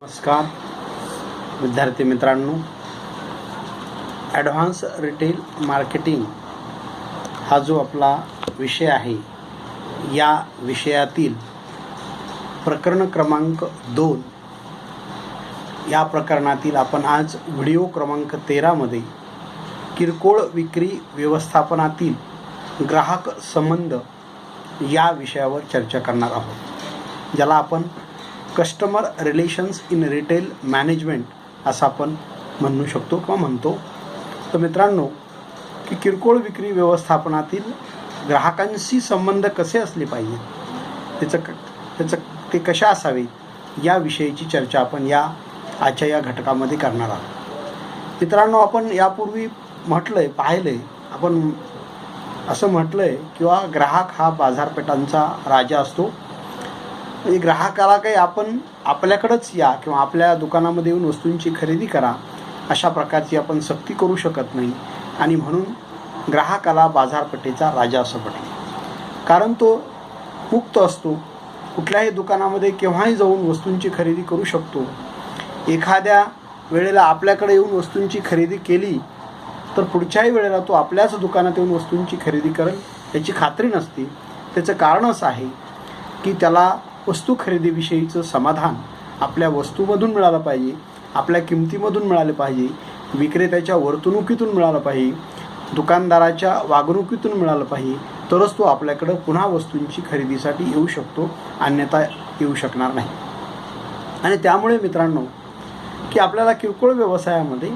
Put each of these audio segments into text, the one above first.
नमस्कार विद्यार्थी मित्रांनो, ॲडव्हान्स रिटेल मार्केटिंग हा जो आपला विषय आहे, या विषयातील प्रकरण क्रमांक 2 या प्रकरणातील आपण आज व्हिडिओ क्रमांक 13 मध्ये किरकोळ विक्री व्यवस्थापनातील ग्राहक संबंध या विषयावर चर्चा करणार आहोत, ज्याला आपण customer relations in retail management असं आपण म्हणू शकतो किंवा म्हणतो. तर मित्रांनो, की किरकोळ विक्री व्यवस्थापनातील ग्राहकांशी संबंध कसे असले पाहिजेत, त्याचं ते कशा असावे याविषयीची चर्चा आपण आजच्या या घटकामध्ये करणार आहोत. मित्रांनो, आपण यापूर्वी पाहिलंय आपण असं म्हटलंय किंवा ग्राहक हा बाजारपेठांचा राजा असतो. म्हणजे ग्राहकाला काही आपण आपल्याकडंच या किंवा आपल्या दुकानामध्ये येऊन वस्तूंची खरेदी करा अशा प्रकारची आपण सक्ती करू शकत नाही, आणि म्हणून ग्राहकाला बाजारपेठेचा राजा असं म्हटलं. कारण तो मुक्त असतो, कुठल्याही दुकानामध्ये केव्हाही जाऊन वस्तूंची खरेदी करू शकतो. एखाद्या वेळेला आपल्याकडे येऊन वस्तूंची खरेदी केली तर पुढच्याही वेळेला तो आपल्याच दुकानात येऊन वस्तूंची खरेदी करेल याची खात्री नसते. त्याचं कारण असं आहे की त्याला वस्तू खरेदीविषयीचं समाधान आपल्या वस्तूमधून मिळालं पाहिजे, आपल्या किमतीमधून मिळालं पाहिजे, विक्रेत्याच्या वर्तणुकीतून मिळालं पाहिजे, दुकानदाराच्या वागणुकीतून मिळालं पाहिजे, तरच तो आपल्याकडं पुन्हा वस्तूंची खरेदीसाठी येऊ शकतो, अन्यथा येऊ शकणार नाही. आणि त्यामुळे मित्रांनो, की आपल्याला किरकोळ व्यवसायामध्ये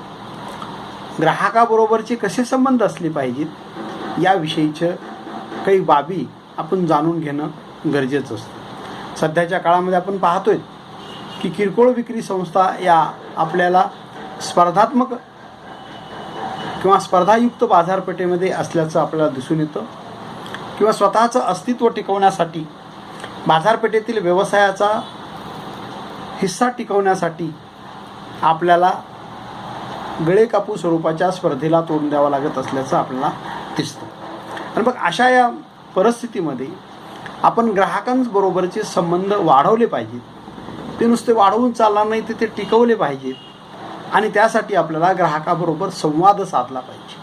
ग्राहकाबरोबरचे कसे संबंध असले पाहिजेत याविषयीचं काही बाबी आपण जाणून घेणं गरजेचं असतं. सध्याच्या काळामध्ये आपण पाहतोय की किरकोळ विक्री संस्था या आपल्याला स्पर्धात्मक किंवा स्पर्धायुक्त बाजारपेठेमध्ये असल्याचं आपल्याला दिसून येतं, किंवा स्वतःचं अस्तित्व टिकवण्यासाठी बाजारपेठेतील व्यवसायाचा हिस्सा टिकवण्यासाठी आपल्याला गळे कापू स्वरूपाच्या स्पर्धेला तोंड द्यावं लागत असल्याचं आपल्याला दिसतं. आणि मग अशा या परिस्थितीमध्ये आपण ग्राहकांबरोबरचे संबंध वाढवले पाहिजेत. ते नुसते वाढवून चालणार नाही, ते टिकवले पाहिजेत. आणि त्यासाठी आपल्याला ग्राहकाबरोबर संवाद साधला पाहिजे.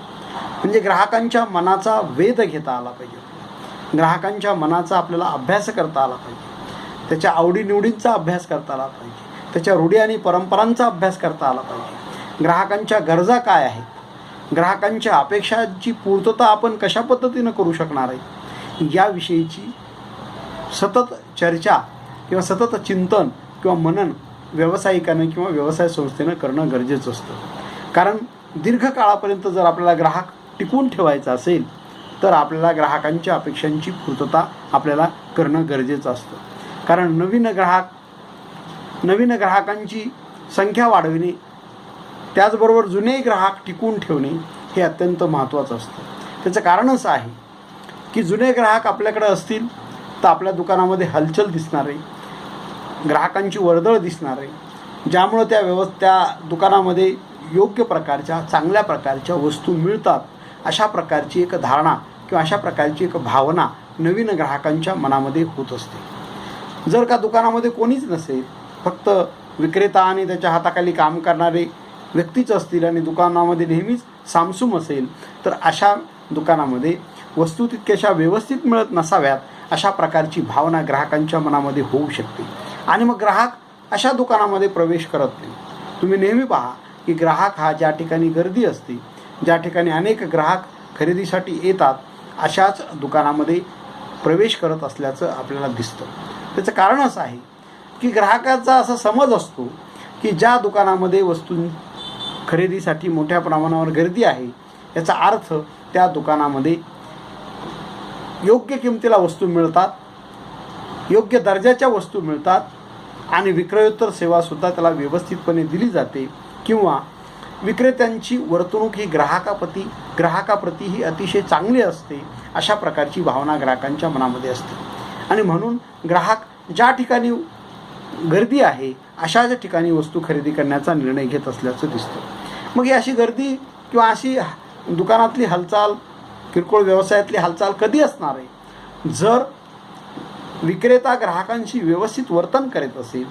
म्हणजे ग्राहकांच्या मनाचा वेध घेता आला पाहिजे, ग्राहकांच्या मनाचा आपल्याला अभ्यास करता आला पाहिजे, त्याच्या आवडीनिवडींचा अभ्यास करता आला पाहिजे, त्याच्या रूढी आणि परंपरांचा अभ्यास करता आला पाहिजे. ग्राहकांच्या गरजा काय आहेत, ग्राहकांच्या अपेक्षांची पूर्तता आपण कशा पद्धतीनं करू शकणार आहे याविषयीची सतत चर्चा किंवा सतत चिंतन किंवा मनन व्यावसायिकानं किंवा व्यवसाय संस्थेनं करणं गरजेचं असतं. कारण दीर्घकाळापर्यंत जर आपल्याला ग्राहक टिकवून ठेवायचा असेल तर आपल्याला ग्राहकांच्या अपेक्षांची पूर्तता आपल्याला करणं गरजेचं असतं. कारण नवीन ग्राहकांची संख्या वाढविणे, त्याचबरोबर जुने ग्राहक टिकवून ठेवणे हे अत्यंत महत्त्वाचं असतं. त्याचं कारण असं आहे की जुने ग्राहक आपल्याकडे असतील तर आपल्या दुकानामध्ये हलचल दिसणार आहे, ग्राहकांची वर्दळ दिसणार आहे, ज्यामुळं त्या दुकानामध्ये योग्य प्रकारच्या चांगल्या प्रकारच्या वस्तू मिळतात अशा प्रकारची एक धारणा किंवा अशा प्रकारची एक भावना नवीन ग्राहकांच्या मनामध्ये होत असते. जर का दुकानामध्ये कोणीच नसेल, फक्त विक्रेता आणि त्याच्या हाताखाली काम करणारे व्यक्तीच असतील आणि दुकानामध्ये नेहमीच सामसूम असेल, तर अशा दुकानामध्ये वस्तू तितक्याशा व्यवस्थित मिळत नसाव्यात अशा प्रकारची भावना ग्राहकांच्या मनामध्ये होऊ शकते, आणि मग ग्राहक अशा दुकानामध्ये प्रवेश करत नाही. तुम्ही नेहमी पहा की ग्राहक हा ज्या ठिकाणी गर्दी असते, ज्या ठिकाणी अनेक ग्राहक खरेदीसाठी येतात, अशाच दुकानामध्ये प्रवेश करत असल्याचं आपल्याला दिसतं. त्याचं कारण असं आहे की ग्राहकाचा असा समज असतो की ज्या दुकानामध्ये वस्तू खरेदीसाठी मोठ्या प्रमाणावर गर्दी आहे याचा अर्थ त्या दुकानामध्ये योग्य किमतीला वस्तू मिळतात, योग्य दर्जाच्या वस्तू मिळतात, आणि विक्रयोत्तर सेवासुद्धा त्याला व्यवस्थितपणे दिली जाते, किंवा विक्रेत्यांची वर्तणूक ही ग्राहकाप्रती ही अतिशय चांगली असते अशा प्रकारची भावना ग्राहकांच्या मनामध्ये असते. आणि म्हणून ग्राहक ज्या ठिकाणी गर्दी आहे अशाच ठिकाणी वस्तू खरेदी करण्याचा निर्णय घेत असल्याचं दिसतं. मग ही अशी गर्दी किंवा अशी दुकानातली हालचाल, किरकोळ व्यवसायातली हालचाल कधी असणार आहे? जर विक्रेता ग्राहकांशी व्यवस्थित वर्तन करीत असेल,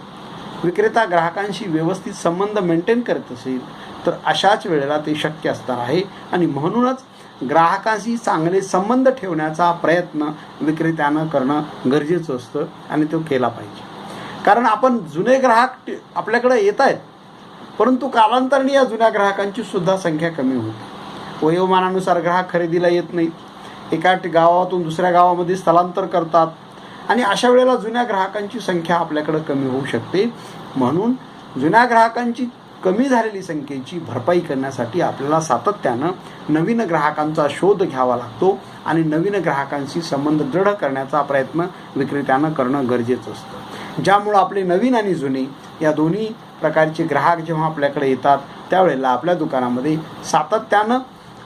विक्रेता ग्राहकांशी व्यवस्थित संबंध मेंटेन करत असेल तर अशाच वेळेला ते शक्य असणार आहे आणि म्हणूनच ग्राहकांशी चांगले संबंध ठेवण्याचा प्रयत्न विक्रेत्यानं करणं गरजेचं असतं आणि तो केला पाहिजे. कारण आपण जुने ग्राहक आपल्याकडे येत आहेत, परंतु कालांतराने या जुन्या ग्राहकांची सुद्धा संख्या कमी होते. वयोमानानुसार ग्राहक खरेदीला येत नाहीत, एका गावातून दुसऱ्या गावामध्ये स्थलांतर करतात आणि अशा वेळेला जुन्या ग्राहकांची संख्या आपल्याकडे कमी होऊ शकते. म्हणून जुन्या ग्राहकांची कमी झालेली संख्येची भरपाई करण्यासाठी आपल्याला सातत्यानं नवीन ग्राहकांचा शोध घ्यावा लागतो आणि नवीन ग्राहकांशी संबंध दृढ करण्याचा प्रयत्न विक्रेत्यानं करणं गरजेचं असतं. ज्यामुळं आपले नवीन आणि जुने या दोन्ही प्रकारचे ग्राहक जेव्हा आपल्याकडे येतात त्यावेळेला आपल्या दुकानामध्ये सातत्यानं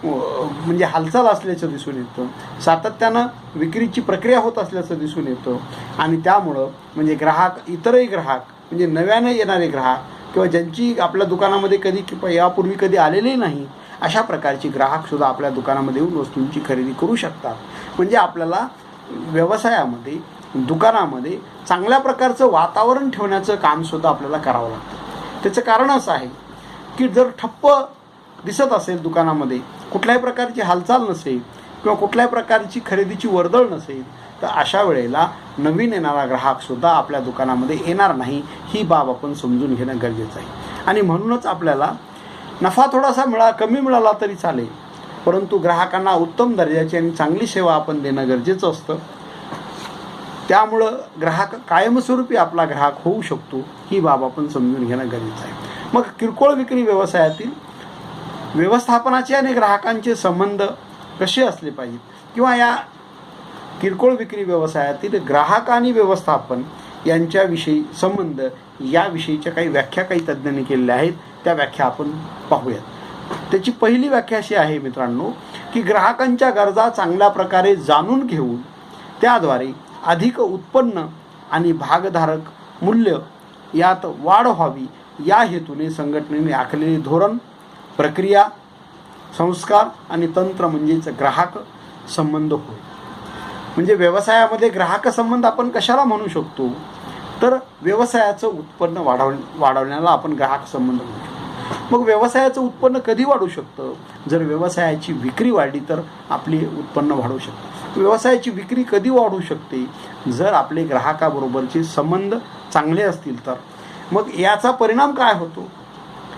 म्हणजे हालचाल असल्याचं दिसून येतं, सातत्यानं विक्रीची प्रक्रिया होत असल्याचं दिसून येतं आणि त्यामुळं म्हणजे ग्राहक इतरही ग्राहक म्हणजे नव्यानं येणारे ग्राहक किंवा ज्यांची आपल्या दुकानामध्ये कधी यापूर्वी कधी आलेले नाही अशा प्रकारचे ग्राहकसुद्धा आपल्या दुकानामध्ये येऊन वस्तूंची खरेदी करू शकतात. म्हणजे आपल्याला व्यवसायामध्ये दुकानामध्ये चांगल्या प्रकारचं वातावरण ठेवण्याचं कामसुद्धा आपल्याला करावं लागतं. त्याचं कारण असं आहे की जर ठप्प दिसत असेल दुकानामध्ये, कुठल्याही प्रकारची हालचाल नसेल किंवा कुठल्याही प्रकारची खरेदीची वर्दळ नसेल तर अशा वेळेला नवीन येणारा ग्राहकसुद्धा आपल्या दुकानामध्ये येणार नाही. ही बाब आपण समजून घेणं गरजेचं आहे आणि म्हणूनच आपल्याला नफा थोडासा कमी मिळाला तरी चालेल, परंतु ग्राहकांना उत्तम दर्जाची आणि चांगली सेवा आपण देणं गरजेचं असतं. त्यामुळं ग्राहक कायमस्वरूपी आपला ग्राहक होऊ शकतो. ही बाब आपण समजून घेणं गरजेचं आहे. मग किरकोळ विक्री व्यवसायातील व्यवस्थापनाचे आणि ग्राहकांचे संबंध कसे असले पाहिजेत किंवा या किरकोळ विक्री व्यवसायातील ग्राहक आणि व्यवस्थापन यांच्याविषयी संबंध याविषयीच्या काही व्याख्या काही तज्ज्ञांनी केलेल्या आहेत. त्या व्याख्या आपण पाहूयात. त्याची पहिली व्याख्या अशी आहे मित्रांनो की ग्राहकांच्या गरजा चांगल्या प्रकारे जाणून घेऊन त्याद्वारे अधिक उत्पन्न आणि भागधारक मूल्य यात वाढ व्हावी या हेतूने संघटनेने आखलेले धोरण, प्रक्रिया, संस्कार आणि तंत्र म्हणजेच ग्राहक संबंध होय. म्हणजे व्यवसायामध्ये ग्राहक संबंध आपण कशाला म्हणू शकतो तर व्यवसायाचं उत्पन्न वाढवण्याला आपण ग्राहक संबंध म्हणू शकतो. मग व्यवसायाचं उत्पन्न कधी वाढू शकतं? जर व्यवसायाची विक्री वाढली तर आपले उत्पन्न वाढू शकतं. व्यवसायाची विक्री कधी वाढू शकते? जर आपले ग्राहकाबरोबरचे संबंध चांगले असतील तर. मग याचा परिणाम काय होतो?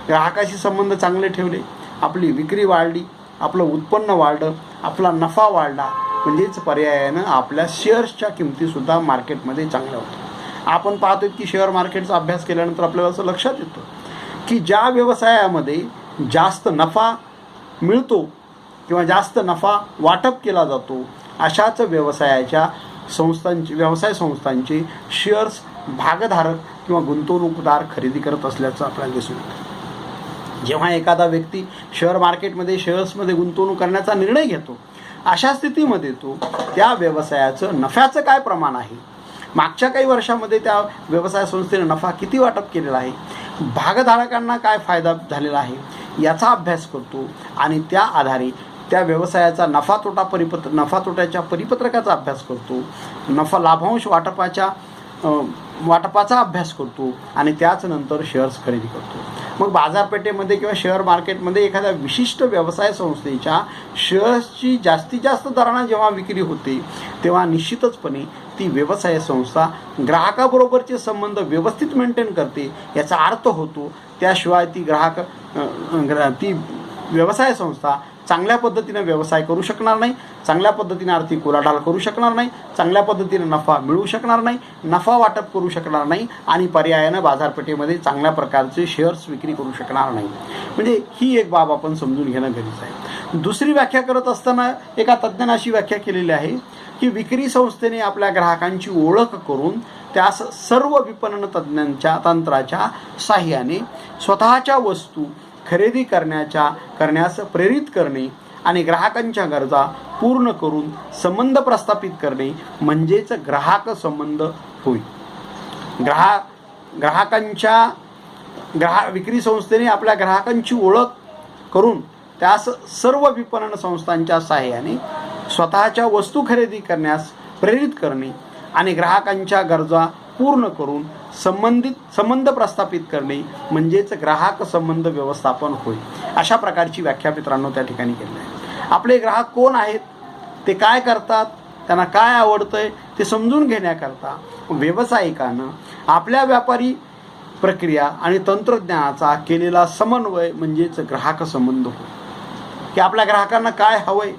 ग्राहकाशी संबंध चांगले ठेवले, आपली विक्री वाढली, आपलं उत्पन्न वाढलं, आपला नफा वाढला, म्हणजेच पर्यायानं आपल्या शेअर्सच्या किमतीसुद्धा मार्केटमध्ये चांगल्या होतात. आपण पाहतो की शेअर मार्केटचा अभ्यास केल्यानंतर आपल्याला असं लक्षात येतं की ज्या व्यवसायामध्ये जास्त नफा मिळतो किंवा जास्त नफा वाटप केला जातो अशाच व्यवसाय संस्थांचे शेअर्स भागधारक किंवा गुंतवणूकदार खरेदी करत असल्याचं आपल्याला दिसून येतं. जेव्हा एखादा व्यक्ती शेअर मार्केटमध्ये शेअर्समध्ये गुंतवणूक करण्याचा निर्णय घेतो अशा स्थितीमध्ये तो त्या व्यवसायाचं नफ्याचं काय प्रमाण आहे, मागच्या काही वर्षामध्ये त्या व्यवसाय संस्थेने नफा किती वाटप केलेला आहे, भागधारकांना काय फायदा झालेला आहे याचा अभ्यास करतो आणि त्या आधारे त्या व्यवसायाचा नफा तोट्याच्या परिपत्रकाचा अभ्यास करतो, लाभांश वाटपाचा अभ्यास करतो आणि त्याच नंतर शेअर्स खरेदी करतो. मग बाजारपेठेमध्ये किंवा शेअर मार्केटमध्ये एखाद्या विशिष्ट व्यवसाय संस्थेच्या शेअर्सची जास्तीत जास्त दराने जेव्हा विक्री होते तेव्हा निश्चितचपणे ती व्यवसाय संस्था ग्राहकाबरोबरचे संबंध व्यवस्थित मेंटेन करते याचा अर्थ होतो. त्याशिवाय ती व्यवसाय संस्था चांगल्या पद्धतीने व्यवसाय करू शकणार नाही, चांगल्या पद्धतीने आर्थिक उलाढाल करू शकणार नाही, चांगल्या पद्धतीने नफा मिळवू शकणार नाही, नफा वाटप करू शकणार नाही आणि पर्यायानं बाजारपेठेमध्ये चांगल्या प्रकारचे शेअर्स विक्री करू शकणार नाही. म्हणजे ही एक बाब आपण समजून घेणं गरजेचं आहे. दुसरी व्याख्या करत असताना एका तज्ज्ञाने अशी व्याख्या केलेली आहे की विक्री संस्थेने आपल्या ग्राहकांची ओळख करून त्यास सर्व विपणन तंत्राच्या साहाय्याने स्वतःच्या वस्तू खरेदी करण्यास प्रेरित करणे आणि ग्राहकांच्या गरजा पूर्ण करून संबंध प्रस्थापित करणे म्हणजेच ग्राहक संबंध होय. विक्री संस्थेने आपल्या ग्राहकांची ओळख करून त्यास सर्व विपणन संस्थांच्या सहाय्याने स्वतःच्या वस्तू खरेदी करण्यास प्रेरित करणे आणि ग्राहकांच्या गरजा पूर्ण करून संबंध प्रस्थापित करणे म्हणजेच ग्राहक संबंध व्यवस्थापन होय. अशा प्रकारची व्याख्या मित्रांनो त्या ठिकाणी केली आहे. आपले ग्राहक कोण आहेत, ते काय करतात, त्यांना काय आवडतंय ते समजून घेण्याकरता व्यावसायिकानं आपल्या व्यापारी प्रक्रिया आणि तंत्रज्ञानाचा केलेला समन्वय म्हणजेच ग्राहक संबंध होय. की आपल्या ग्राहकांना काय हवंय,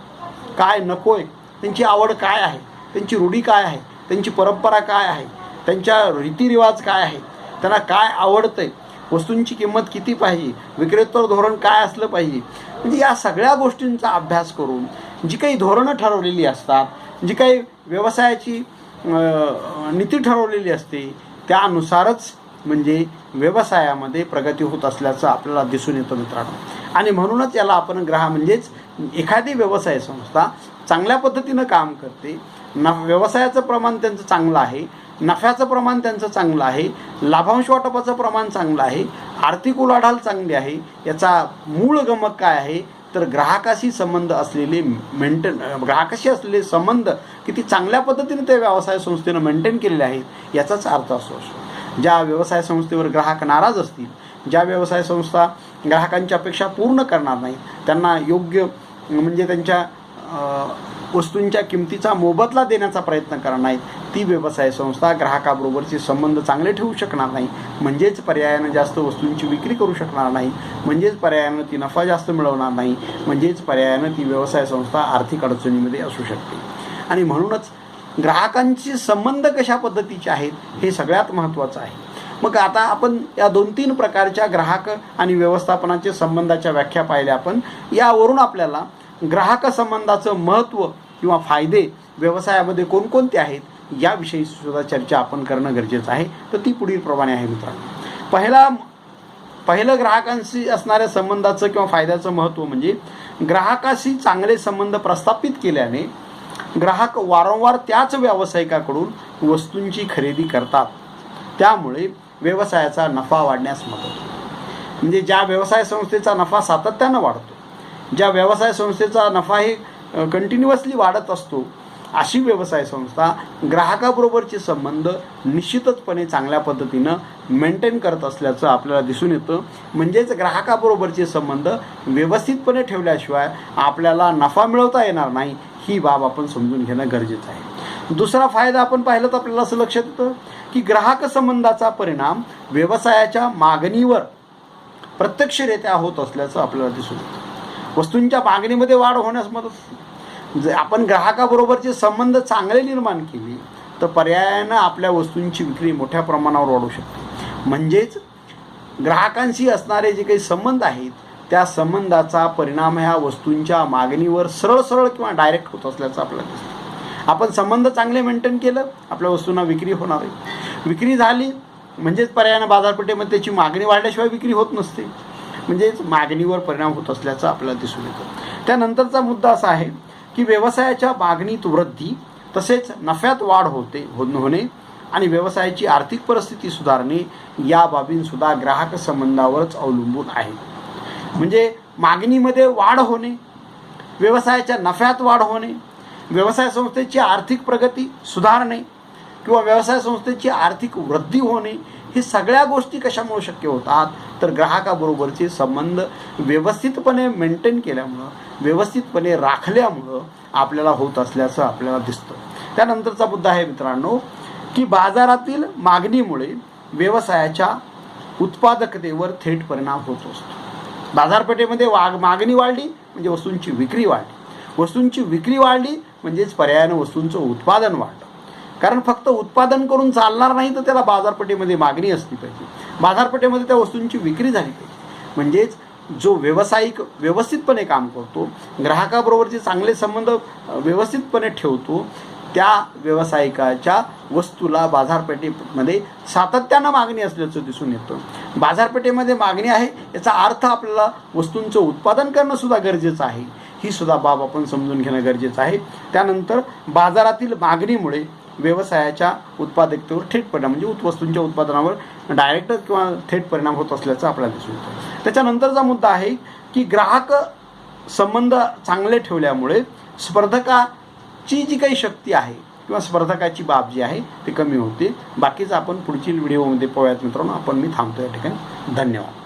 काय नकोय, त्यांची आवड काय आहे, त्यांची रूढी काय आहे, त्यांची परंपरा काय आहे, त्यांच्या रीतिरिवाज काय आहे, त्यांना काय आवडतंय, वस्तूंची किंमत किती पाहिजे, विक्रेतर धोरण काय असलं पाहिजे. म्हणजे या सगळ्या गोष्टींचा अभ्यास करून जी काही धोरणं ठरवलेली असतात, जी काही व्यवसायाची नीती ठरवलेली असते, त्यानुसारच म्हणजे व्यवसायामध्ये प्रगती होत असल्याचं आपल्याला दिसून येतं मित्रांनो. आणि म्हणूनच याला आपण म्हणजेच एखादी व्यवसाय संस्था चांगल्या पद्धतीनं काम करते, व्यवसायाचं प्रमाण त्यांचं चांगलं आहे, नफ्याचं प्रमाण त्यांचं चांगलं आहे, लाभांश वाटपाचं प्रमाण चांगलं आहे, आर्थिक उलाढाल चांगली आहे. याचा मूळ गमक काय आहे तर ग्राहकाशी संबंध असलेले ग्राहकाशी असलेले संबंध किती चांगल्या पद्धतीने त्या व्यवसाय संस्थेनं मेंटेन केलेले आहेत याचाच अर्थ असतो. ज्या व्यवसाय संस्थेवर ग्राहक नाराज असतील, ज्या व्यवसाय संस्था ग्राहकांच्या अपेक्षा पूर्ण करणार नाही, त्यांना योग्य म्हणजे त्यांच्या वस्तूंच्या किमतीचा मोबदला देण्याचा प्रयत्न करणार नाहीत, ती व्यवसाय संस्था ग्राहकाबरोबरचे संबंध चांगले ठेवू शकणार नाही. म्हणजेच पर्यायानं जास्त वस्तूंची विक्री करू शकणार नाही, म्हणजेच पर्यायानं ती नफा जास्त मिळवणार नाही, म्हणजेच पर्यायानं ती व्यवसाय संस्था आर्थिक अडचणीमध्ये असू शकते. आणि म्हणूनच ग्राहकांचे संबंध कशा पद्धतीचे आहेत हे सगळ्यात महत्त्वाचं आहे. मग आता आपण या 2-3 प्रकारच्या ग्राहक आणि व्यवस्थापनाचे संबंधाच्या व्याख्या पाहिल्या आपण. यावरून आपल्याला ग्राहक संबंधाचं महत्त्व किंवा फायदे व्यवसायामध्ये कोणकोणते आहेत याविषयी सुद्धा चर्चा आपण करणं गरजेचं आहे. तर ती पुढील प्रमाणे आहे मित्रांनो. पहिलं ग्राहकांशी असणाऱ्या संबंधाचं किंवा फायद्याचं महत्त्व म्हणजे ग्राहकाशी चांगले संबंध प्रस्थापित केल्याने ग्राहक वारंवार त्याच व्यावसायिकाकडून वस्तूंची खरेदी करतात. त्यामुळे व्यवसायाचा नफा वाढण्यास मदत होते. म्हणजे ज्या व्यवसाय संस्थेचा नफा सातत्यानं वाढतो, ज्या व्यवसाय संस्थेचा नफा हे कंटिन्युअसली वाढत असतो, अशी व्यवसाय संस्था ग्राहकाबरोबरचे संबंध निश्चितचपणे चांगल्या पद्धतीनं मेंटेन करत असल्याचं आपल्याला दिसून येतं. म्हणजेच ग्राहकाबरोबरचे संबंध व्यवस्थितपणे ठेवल्याशिवाय आपल्याला नफा मिळवता येणार नाही, ही बाब आपण समजून घेणं गरजेचं आहे. दुसरा फायदा आपण पाहिलं तर आपल्याला असं लक्षात येतं की ग्राहक संबंधाचा परिणाम व्यवसायाच्या मागणीवर प्रत्यक्षरित्या होत असल्याचं आपल्याला दिसून येतं. वस्तूंच्या मागणीमध्ये वाढ होण्यास मदत. जर आपण ग्राहकाबरोबरचे संबंध चांगले निर्माण केले तर पर्यायानं आपल्या वस्तूंची विक्री मोठ्या प्रमाणावर वाढू शकते. म्हणजेच ग्राहकांशी असणारे जे काही संबंध आहेत त्या संबंधाचा परिणाम ह्या वस्तूंच्या मागणीवर सरळ किंवा डायरेक्ट होत असल्याचं आपल्याला दिसतं. आपण संबंध चांगले मेंटेन केलं, आपल्या वस्तूंना विक्री होणार आहे. विक्री झाली म्हणजेच पर्यायानं बाजारपेठेमध्ये त्याची मागणी वाढल्याशिवाय विक्री होत नसते. म्हणजेच मागणीवर परिणाम होत असल्याचं आपल्याला दिसून येतं. त्यानंतरचा मुद्दा असा आहे की व्यवसायाच्या मागणीत वृद्धी तसेच नफ्यात वाढ होणे आणि व्यवसायाची आर्थिक परिस्थिती सुधारणे या बाबींसुद्धा ग्राहक संबंधावरच अवलंबून आहे. म्हणजे मागणीमध्ये वाढ होणे, व्यवसायाच्या नफ्यात वाढ होणे, व्यवसाय संस्थेची आर्थिक प्रगती सुधारणे किंवा व्यवसाय संस्थेची आर्थिक वृद्धी होणे, हे सगळ्या गोष्टी कशामुळे शक्य होतात तर ग्राहकाबरोबरचे संबंध व्यवस्थितपणे मेंटेन केल्यामुळं, व्यवस्थितपणे राखल्यामुळं आपल्याला होत असल्याचं आपल्याला दिसतं. त्यानंतरचा मुद्दा आहे मित्रांनो की बाजारातील मागणीमुळे व्यवसायाच्या उत्पादकतेवर थेट परिणाम होत असतो. बाजारपेठेमध्ये मागणी वाढली म्हणजे वस्तूंची विक्री वाढली, वस्तूंची विक्री वाढली म्हणजेच पर्यायानं वस्तूंचं उत्पादन वाढलं. कारण फक्त उत्पादन करून चालणार नाही तर त्याला बाजारपेठेमध्ये मागणी असली पाहिजे, बाजारपेठेमध्ये त्या वस्तूंची विक्री झाली पाहिजे. म्हणजेच जो व्यावसायिक व्यवस्थितपणे काम करतो, ग्राहकाबरोबरचे चांगले संबंध व्यवस्थितपणे ठेवतो, त्या व्यावसायिकाच्या वस्तूला बाजारपेठेमध्ये सातत्यानं मागणी असल्याचं दिसून येतं. बाजारपेठेमध्ये मागणी आहे याचा अर्थ आपल्याला वस्तूंचं उत्पादन करणं सुद्धा गरजेचं आहे, ही सुद्धा बाब आपण समजून घेणं गरजेचं आहे. त्यानंतर बाजारातील मागणीमुळे व्यवसायाच्या उत्पादकतेवर थेट परिणाम म्हणजे वस्तूंच्या उत्पादनावर डायरेक्ट किंवा थेट परिणाम होत असल्याचं आपल्याला दिसून येतं. त्याच्यानंतरचा मुद्दा आहे की ग्राहक संबंध चांगले ठेवल्यामुळे स्पर्धकाची जी काही शक्ती आहे किंवा स्पर्धकाची बाब जी आहे ती कमी होते. बाकीचं आपण पुढील व्हिडिओमध्ये पाहूयात मित्रांनो. आपण मी थांबतो या ठिकाणी. धन्यवाद.